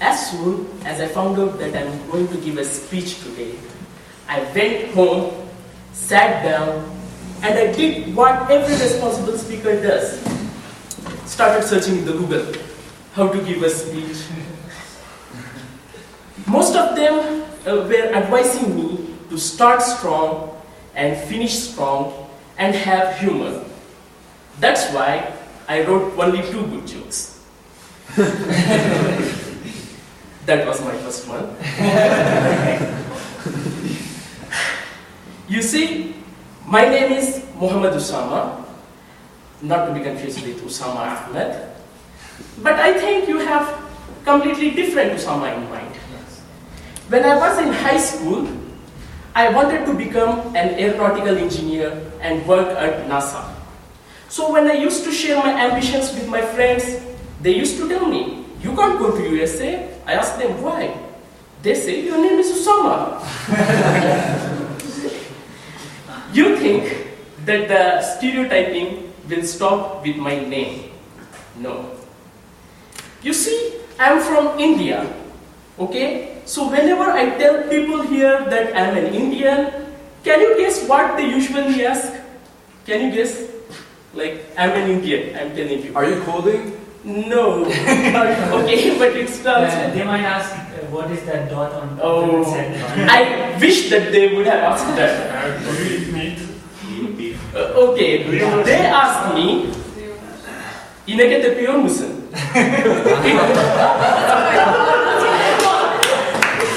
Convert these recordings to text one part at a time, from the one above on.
As soon as I found out that I'm going to give a speech today, I went home, sat down, and I did what every responsible speaker does. Started searching in the Google, how to give a speech. Most of them were advising me to start strong and finish strong and have humor. That's why I wrote only 2 good jokes. That was my first one. You see, my name is Muhammad Usama, not to be confused with Usama Ahmed. But I think you have completely different Usama in mind. When I was in high school, I wanted to become an aeronautical engineer and work at NASA. So when I used to share my ambitions with my friends, they used to tell me, "You can't go to USA." I asked them, "Why?" They say, "Your name is Usama." You think that the stereotyping will stop with my name? No. You see, I'm from India, okay? So whenever I tell people here that I'm an Indian, can you guess what they usually ask? Can you guess? Like, I'm an Indian, I'm telling you. Are you coding? No. Okay, but it starts. They might ask, what is that dot on? Oh, I wish that they would have asked that. Okay, they asked me, "İneke tepiyor musun?"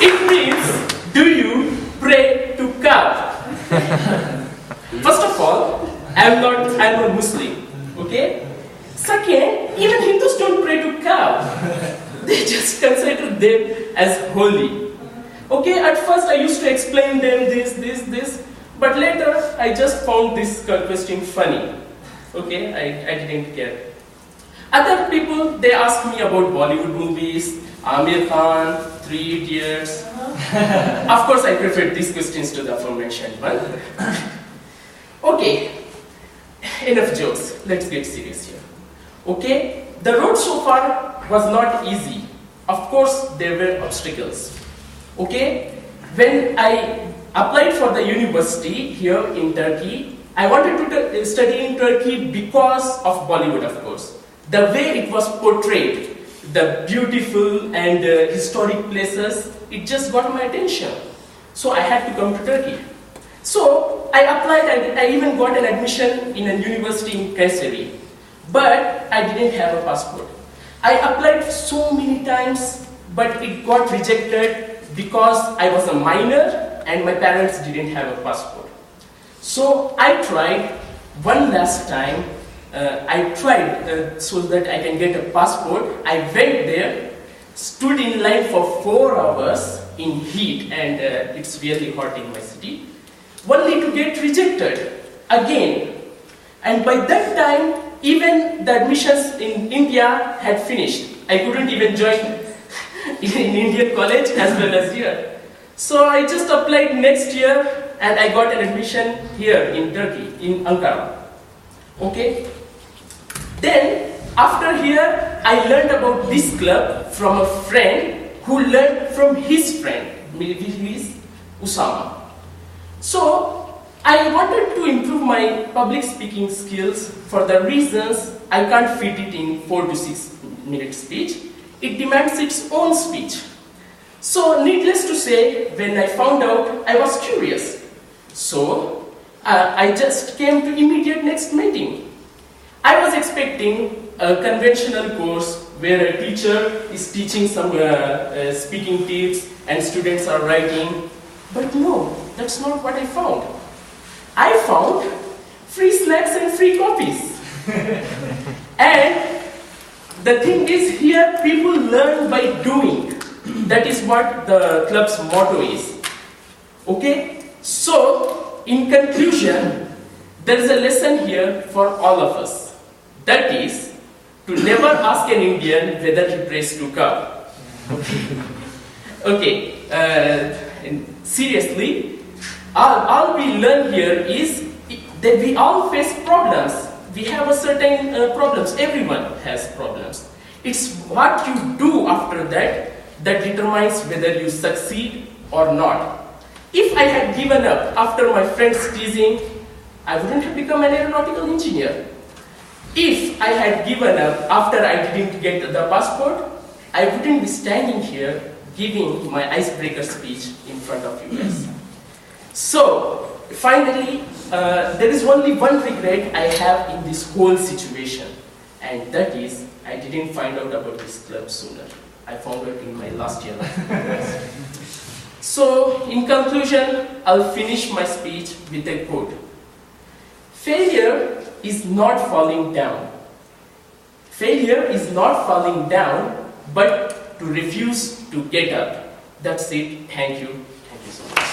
It means, do you pray to cow? First of all, I'm not Muslim, okay? Second, even Hindus don't pray to cow. They just consider them as holy. Okay, at first I used to explain them this, but later I just found this question funny. Okay, I didn't care. Other people, they ask me about Bollywood movies, Amir Khan, 3 Idiots. Of course, I prefer these questions to the aforementioned one. Okay, enough jokes. Let's get serious here. Okay, the road so far was not easy. Of course, there were obstacles. Okay, when I applied for the university here in Turkey, I wanted to study in Turkey because of Bollywood, of course. The way it was portrayed, the beautiful and historic places, it just got my attention. So I had to come to Turkey. So I applied and I even got an admission in a university in Kayseri. But I didn't have a passport. I applied so many times, but it got rejected because I was a minor and my parents didn't have a passport. So I tried one last time. So that I can get a passport. I went there, stood in line for 4 hours in heat, and it's really hot in my city, only to get rejected again. And by that time, even the admissions in India had finished. I couldn't even join in Indian college as well as here. So I just applied next year and I got an admission here in Turkey, in Ankara. Okay? Then, after here, I learned about this club from a friend who learned from his friend, who is Usama. So, I wanted to improve my public speaking skills for the reasons I can't fit it in 4 to 6 minute speech. It demands its own speech. So, needless to say, when I found out, I was curious. So, I just came to immediate next meeting. I was expecting a conventional course where a teacher is teaching some speaking tips and students are writing. But no, that's not what I found. I found free snacks and free copies. And the thing is, here people learn by doing. That is what the club's motto is. Okay? So, in conclusion, there is a lesson here for all of us. That is, to never ask an Indian whether he prays to cow. Okay, seriously, all we learn here is that we all face problems. We have a certain problems. Everyone has problems. It's what you do after that that determines whether you succeed or not. If I had given up after my friend's teasing, I wouldn't have become an aeronautical engineer. If I had given up after I didn't get the passport, I wouldn't be standing here giving my icebreaker speech in front of you guys. So, finally, there is only one regret I have in this whole situation, and that is I didn't find out about this club sooner. I found out in my last year. So, in conclusion, I'll finish my speech with a quote. Failure is not falling down. Failure is not falling down, but to refuse to get up. That's it. Thank you. Thank you so much.